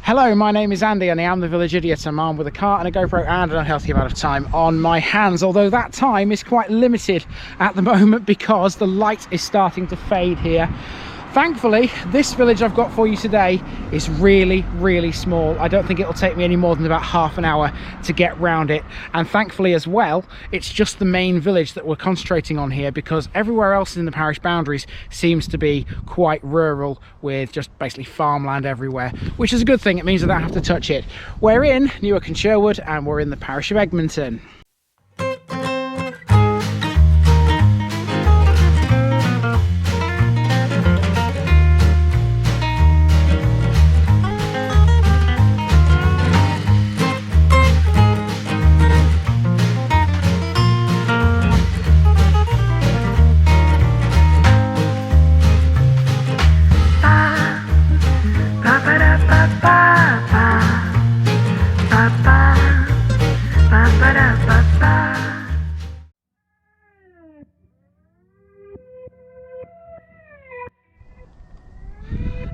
Hello, my name is Andy and I am the village idiot. I'm armed with a car and a GoPro and an unhealthy amount of time on my hands, although that time is quite limited at the moment because the light is starting to fade here. Thankfully, this village I've got for you today is really small. I don't think it'll take me any more than about half an hour to get round it. And thankfully as well, it's just the main village that we're concentrating on here, because everywhere else in the parish boundaries seems to be quite rural with just basically farmland everywhere, which is a good thing. It means I don't have to touch it. We're in Newark and Sherwood and we're in the parish of Egmanton.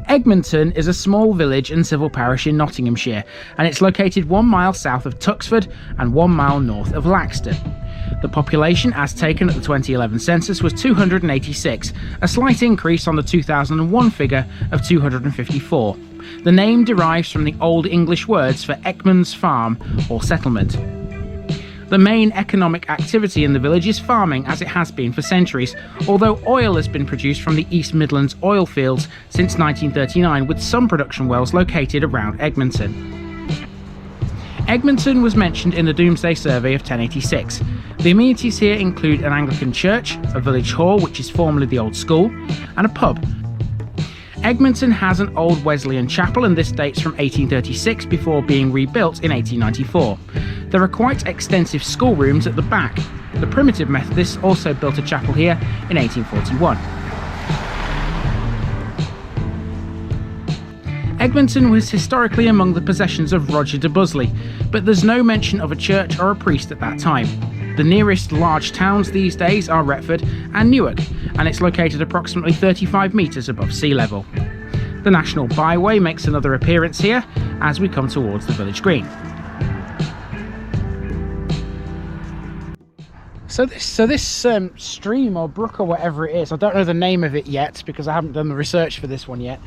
Egmanton is a small village and civil parish in Nottinghamshire, and it's located 1 mile south of Tuxford and 1 mile north of Laxton. The population, as taken at the 2011 census, was 286, a slight increase on the 2001 figure of 254. The name derives from the Old English words for Ekman's farm or settlement. The main economic activity in the village is farming, as it has been for centuries, although oil has been produced from the East Midlands oil fields since 1939, with some production wells located around Egmanton. Egmanton was mentioned in the Domesday Survey of 1086. The amenities here include an Anglican church, a village hall which is formerly the old school, and a pub. Egmanton has an old Wesleyan chapel, and this dates from 1836 before being rebuilt in 1894. There are quite extensive schoolrooms at the back. The Primitive Methodists also built a chapel here in 1841. Egmanton was historically among the possessions of Roger de Busli, but there's no mention of a church or a priest at that time. The nearest large towns these days are Retford and Newark, and it's located approximately 35 metres above sea level. The National Byway makes another appearance here as we come towards the village green. So this stream or brook or whatever it is, I don't know the name of it yet because I haven't done the research for this one yet,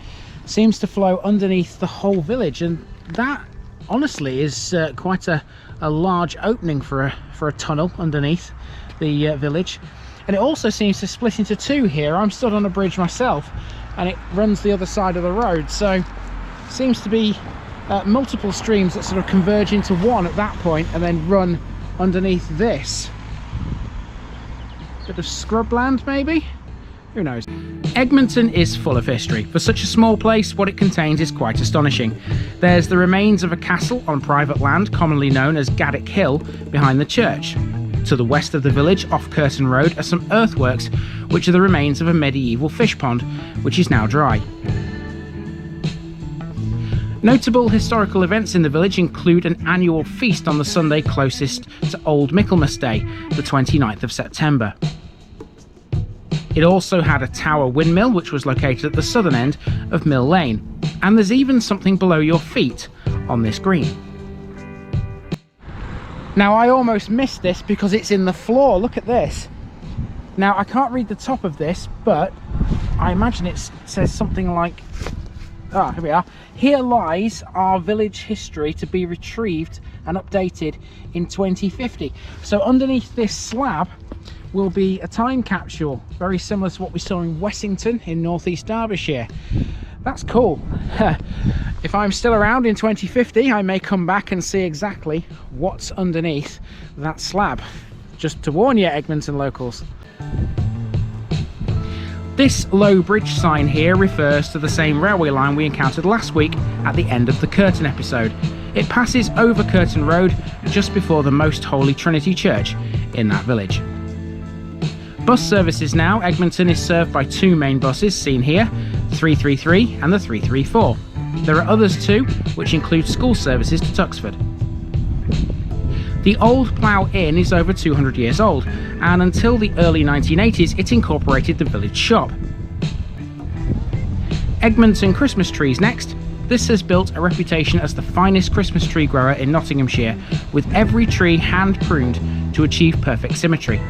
seems to flow underneath the whole village, and that honestly is quite a large opening for a tunnel underneath the village. And it also seems to split into two here. I'm stood on a bridge myself and it runs the other side of the road, so seems to be multiple streams that sort of converge into one at that point and then run underneath this. Bit of scrubland maybe? Who knows? Egmanton is full of history. For such a small place, what it contains is quite astonishing. There's the remains of a castle on private land, commonly known as Gaddick Hill, behind the church. To the west of the village, off Kirton Road, are some earthworks, which are the remains of a medieval fish pond, which is now dry. Notable historical events in the village include an annual feast on the Sunday closest to Old Michaelmas Day, the 29th of September. It also had a tower windmill which was located at the southern end of Mill Lane, and there's even something below your feet on this green. Now I almost missed this because it's in the floor, look at this. Now I can't read the top of this, but I imagine it says something like, here we are. Here lies our village history to be retrieved and updated in 2050. So underneath this slab will be a time capsule, very similar to what we saw in Wessington in northeast Derbyshire. That's cool. If I'm still around in 2050, I may come back and see exactly what's underneath that slab. Just to warn you, Egmanton locals. This low bridge sign here refers to the same railway line we encountered last week at the end of the Kirton episode. It passes over Kirton Road just before the Most Holy Trinity Church in that village. Bus services now. Egmanton is served by two main buses seen here, the 333 and the 334. There are others too, which include school services to Tuxford. The old Plough Inn is over 200 years old, and until the early 1980s it incorporated the village shop. Egmanton Christmas trees next. This has built a reputation as the finest Christmas tree grower in Nottinghamshire, with every tree hand pruned to achieve perfect symmetry.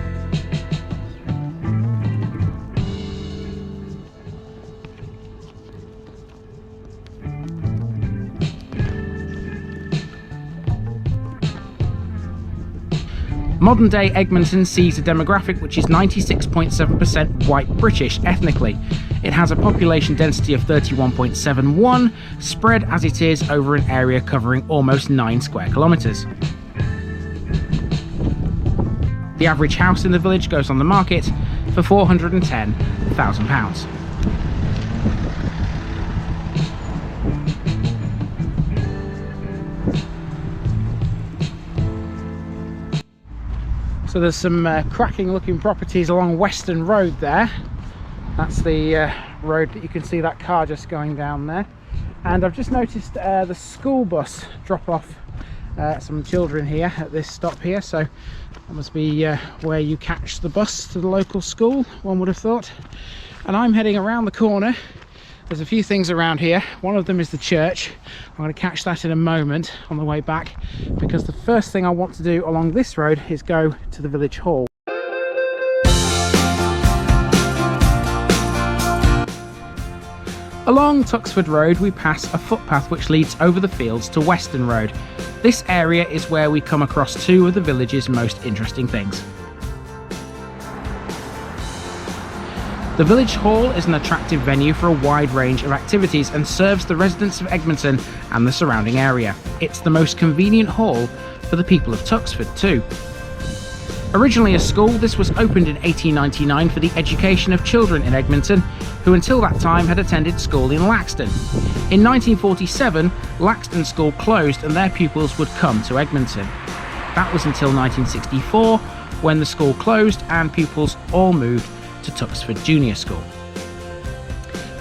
Modern-day Egmanton sees a demographic which is 96.7% white British ethnically. It has a population density of 31.71, spread as it is over an area covering almost 9 square kilometres. The average house in the village goes on the market for £410,000. So there's some cracking looking properties along Western Road there. That's the road that you can see that car just going down there. And I've just noticed the school bus drop off some children here at this stop here. So that must be where you catch the bus to the local school, one would have thought. And I'm heading around the corner. There's a few things around here. One of them is the church. I'm going to catch that in a moment on the way back, because the first thing I want to do along this road is go to the village hall. Along Tuxford Road we pass a footpath which leads over the fields to Western Road. This area is where we come across two of the village's most interesting things. The village hall is an attractive venue for a wide range of activities and serves the residents of Egmanton and the surrounding area. It's the most convenient hall for the people of Tuxford too. Originally a school, this was opened in 1899 for the education of children in Egmanton, who until that time had attended school in Laxton. In 1947, Laxton School closed and their pupils would come to Egmanton. That was until 1964, when the school closed and pupils all moved to Tuxford Junior School.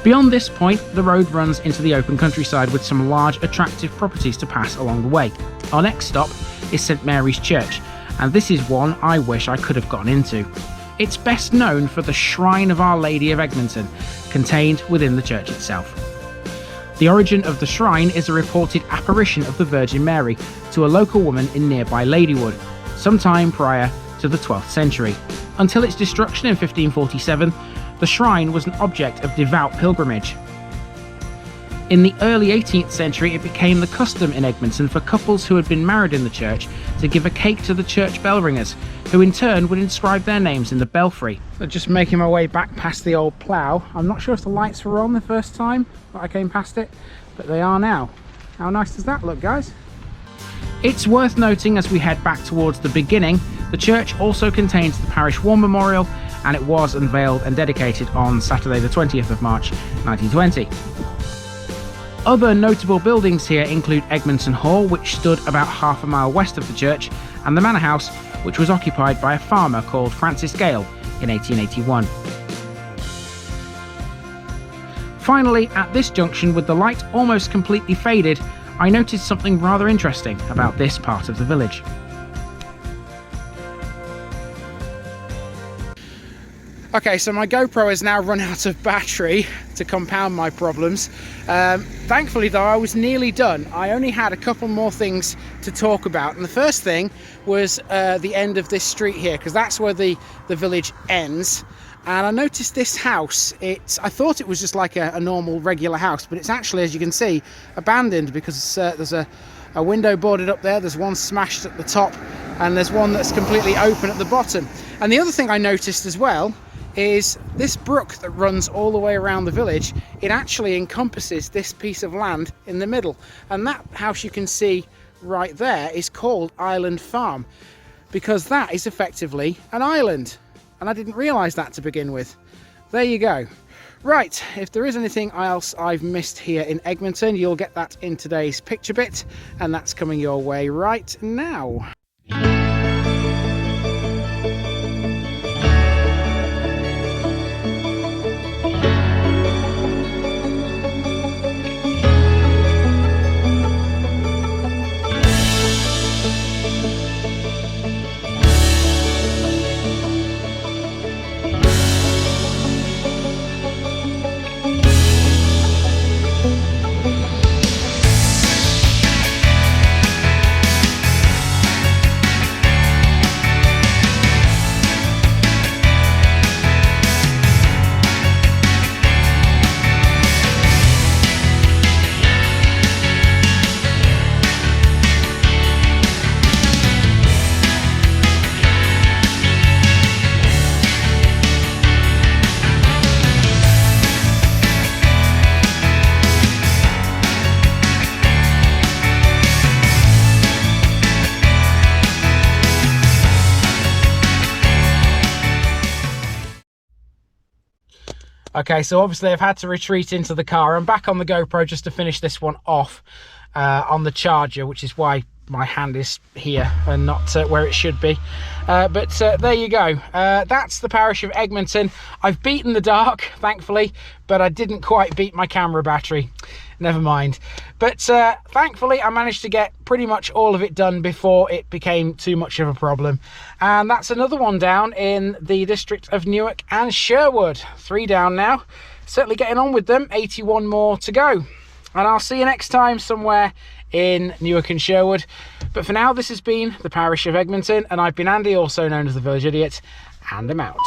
Beyond this point, the road runs into the open countryside with some large attractive properties to pass along the way. Our next stop is St Mary's Church, and this is one I wish I could have gotten into. It's best known for the Shrine of Our Lady of Egmanton, contained within the church itself. The origin of the shrine is a reported apparition of the Virgin Mary to a local woman in nearby Ladywood, sometime prior to the 12th century. Until its destruction in 1547, the shrine was an object of devout pilgrimage. In the early 18th century, it became the custom in Egmanton for couples who had been married in the church to give a cake to the church bell ringers, who in turn would inscribe their names in the belfry. So just making my way back past the old plough. I'm not sure if the lights were on the first time that I came past it, but they are now. How nice does that look, guys? It's worth noting as we head back towards the beginning, the church also contains the Parish War Memorial, and it was unveiled and dedicated on Saturday the 20th of March 1920. Other notable buildings here include Egmanton Hall, which stood about half a mile west of the church, and the manor house, which was occupied by a farmer called Francis Gale in 1881. Finally, at this junction, with the light almost completely faded, I noticed something rather interesting about this part of the village. Okay, so my GoPro has now run out of battery to compound my problems. Thankfully though, I was nearly done. I only had a couple more things to talk about, and the first thing was the end of this street here, because that's where the village ends. And I noticed this house. I thought it was just like a normal regular house, but it's actually, as you can see, abandoned, because there's a window boarded up there, there's one smashed at the top, and there's one that's completely open at the bottom. And the other thing I noticed as well is this brook that runs all the way around the village. It actually encompasses this piece of land in the middle, and that house you can see right there is called Island Farm, because that is effectively an island, and I didn't realise that to begin with. There you go. Right, if there is anything else I've missed here in Egmanton, you'll get that in today's picture bit, and that's coming your way right now. Okay, so obviously I've had to retreat into the car. I'm back on the GoPro just to finish this one off on the charger, which is why my hand is here and not where it should be. But there you go. That's the parish of Egmanton. I've beaten the dark, thankfully, but I didn't quite beat my camera battery. Never mind. But thankfully I managed to get pretty much all of it done before it became too much of a problem. And that's another one down in the district of Newark and Sherwood. 3 down now. Certainly getting on with them. 81 more to go. And I'll see you next time somewhere in Newark and Sherwood. But for now, this has been the parish of Egmanton, and I've been Andy, also known as the Village Idiot, and I'm out.